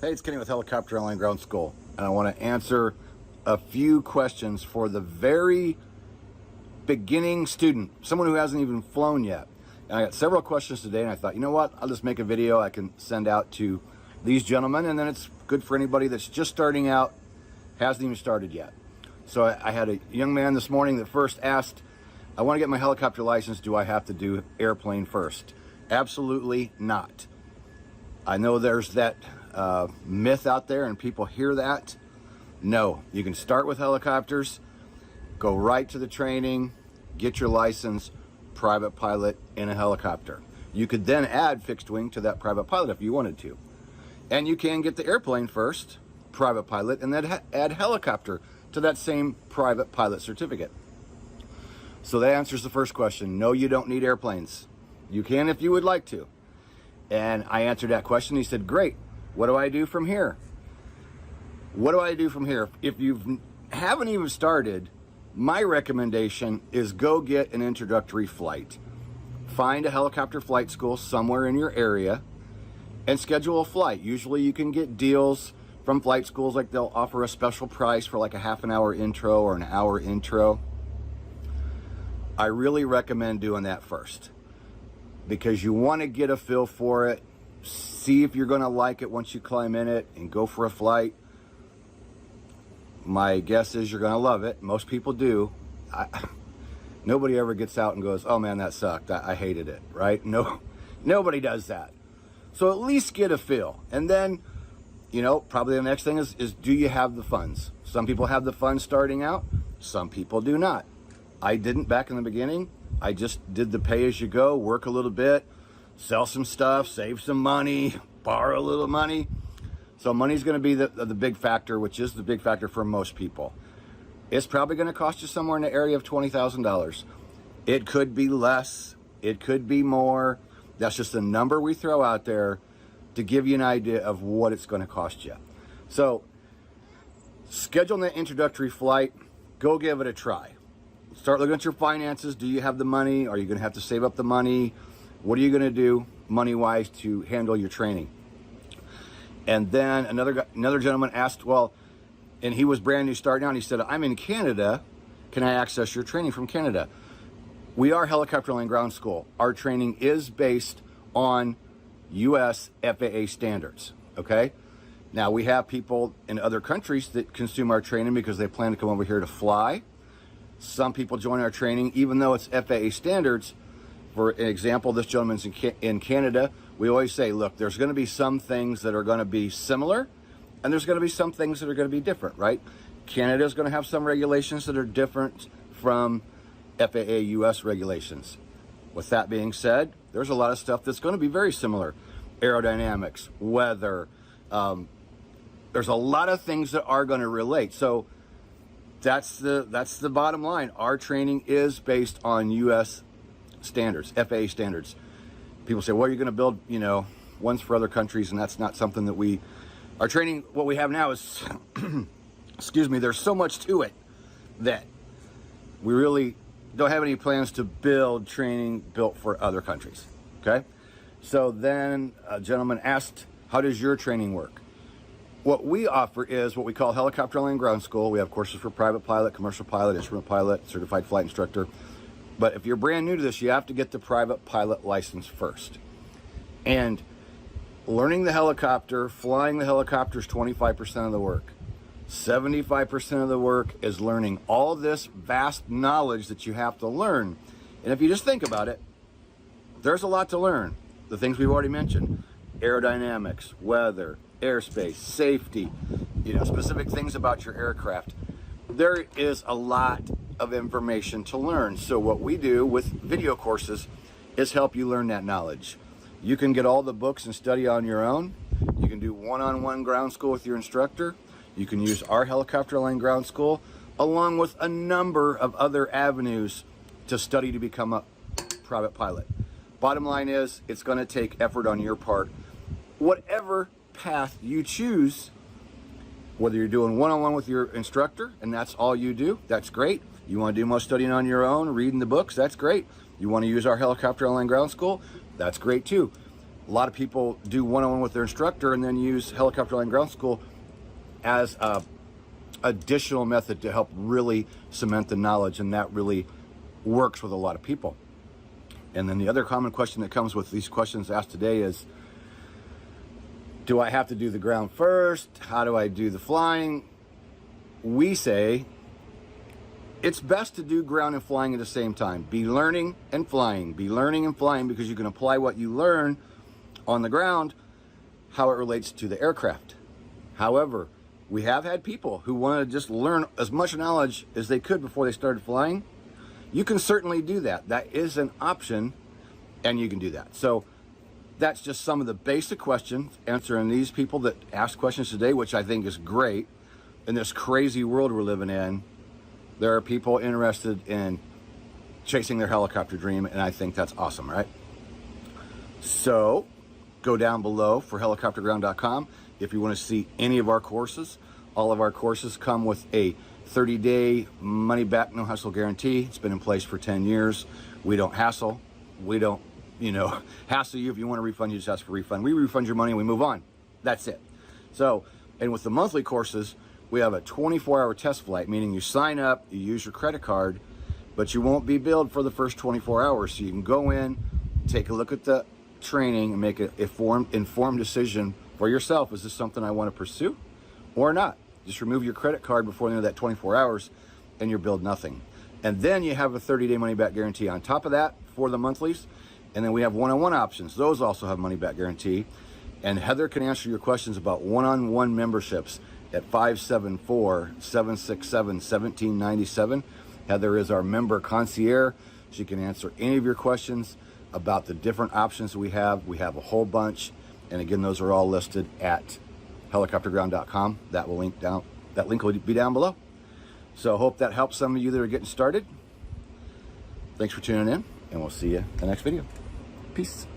Hey, it's Kenny with Helicopter Online Ground School, and I want to answer a few questions for the very beginning student, someone who hasn't even flown yet. And I got several questions today, and I thought, you know what, I'll just make a video I can send out to these gentlemen, and then it's good for anybody that's just starting out, hasn't even started yet. So I had a young man this morning that first asked, I want to get my helicopter license, do I have to do airplane first? Absolutely not. I know there's that myth out there and people hear that. No, you can start with helicopters, go right to the training, get your license, private pilot in a helicopter. You could then add fixed wing to that private pilot if you wanted to. And you can get the airplane first, private pilot, and then add helicopter to that same private pilot certificate. So that answers the first question. No, you don't need airplanes. You can if you would like to. And I answered that question. He said, great, what do I do from here? What do I do from here? If you haven't even started, my recommendation is go get an introductory flight. Find a helicopter flight school somewhere in your area and schedule a flight. Usually you can get deals from flight schools, like they'll offer a special price for like a half an hour intro or an hour intro. I really recommend doing that first, because you want to get a feel for it, see if you're going to like it once you climb in it, and go for a flight. My guess is you're going to love it. Most people do. Nobody ever gets out and goes, oh man, that sucked, I hated it, right? No, nobody does that. So at least get a feel. And then, you know, probably the next thing is do you have the funds? Some people have the funds starting out, some people do not. I didn't back in the beginning. I just did the pay-as-you-go, work a little bit, sell some stuff, save some money, borrow a little money. So money's going to be the big factor, which is the big factor for most people. It's probably going to cost you somewhere in the area of $20,000. It could be less, it could be more. That's just a number we throw out there to give you an idea of what it's going to cost you. So schedule that introductory flight, go give it a try. Start looking at your finances. Do you have the money? Are you going to have to save up the money? What are you going to do money-wise to handle your training? And then another gentleman asked, well, and he was brand new starting out, and he said, I'm in Canada. Can I access your training from Canada? We are Helicopter Land Ground School. Our training is based on U.S. FAA standards, okay? Now, we have people in other countries that consume our training because they plan to come over here to fly. Some people join our training, even though it's FAA standards. For an example, this gentleman's in Canada. We always say, look, there's going to be some things that are going to be similar, and there's going to be some things that are going to be different, right? Canada is going to have some regulations that are different from FAA US regulations. With that being said, there's a lot of stuff that's going to be very similar. Aerodynamics, weather, there's a lot of things that are going to relate. So that's the bottom line. Our training is based on US standards, FAA standards. People say, well, you're going to build, you know, ones for other countries, and that's not something that our training, what we have now is, excuse me, there's so much to it that we really don't have any plans to build training built for other countries, okay? So then a gentleman asked, how does your training work? What we offer is what we call Helicopter Land Ground School. We have courses for private pilot, commercial pilot, instrument pilot, certified flight instructor. But if you're brand new to this, you have to get the private pilot license first. And learning the helicopter, flying the helicopter is 25% of the work. 75% of the work is learning all this vast knowledge that you have to learn. And if you just think about it, there's a lot to learn. The things we've already mentioned: aerodynamics, weather, airspace, safety, you know, specific things about your aircraft. There is a lot of information to learn. So what we do with video courses is help you learn that knowledge. You can get all the books and study on your own. You can do one-on-one ground school with your instructor. You can use our Helicopter Land Ground School along with a number of other avenues to study to become a private pilot. Bottom line is, it's going to take effort on your part. Whatever path you choose, whether you're doing one-on-one with your instructor and that's all you do, that's great. You want to do most studying on your own, reading the books, that's great. You want to use our Helicopter Land Ground School, that's great too. A lot of people do one-on-one with their instructor and then use Helicopter Line Ground School as a additional method to help really cement the knowledge, and that really works with a lot of people. And then the other common question that comes with these questions asked today is, do I have to do the ground first? How do I do the flying? We say it's best to do ground and flying at the same time. Be learning and flying. Be learning and flying, because you can apply what you learn on the ground, how it relates to the aircraft. However, we have had people who want to just learn as much knowledge as they could before they started flying. You can certainly do that. That is an option, and you can do that. So that's just some of the basic questions, answering these people that asked questions today, which I think is great. In this crazy world we're living in, there are people interested in chasing their helicopter dream, and I think that's awesome, right? So go down below for helicopterground.com if you want to see any of our courses. All of our courses come with a 30-day money-back, no-hassle guarantee. It's been in place for 10 years. We don't hassle. We don't, hassle you. If you want a refund, you just ask for a refund. We refund your money and we move on. That's it. So, and with the monthly courses, we have a 24-hour test flight, meaning you sign up, you use your credit card, but you won't be billed for the first 24 hours. So you can go in, take a look at the training, and make an informed decision for yourself. Is this something I want to pursue or not? Just remove your credit card before the end of that 24 hours and you're billed nothing. And then you have a 30-day money-back guarantee on top of that for the monthlies. And then we have one-on-one options. Those also have money-back guarantee. And Heather can answer your questions about one-on-one memberships at 574-767-1797. Heather is our member concierge. She can answer any of your questions about the different options we have. We have a whole bunch. And again, those are all listed at helicopterground.com. That link will be down below. So hope that helps some of you that are getting started. Thanks for tuning in, and we'll see you in the next video. Peace.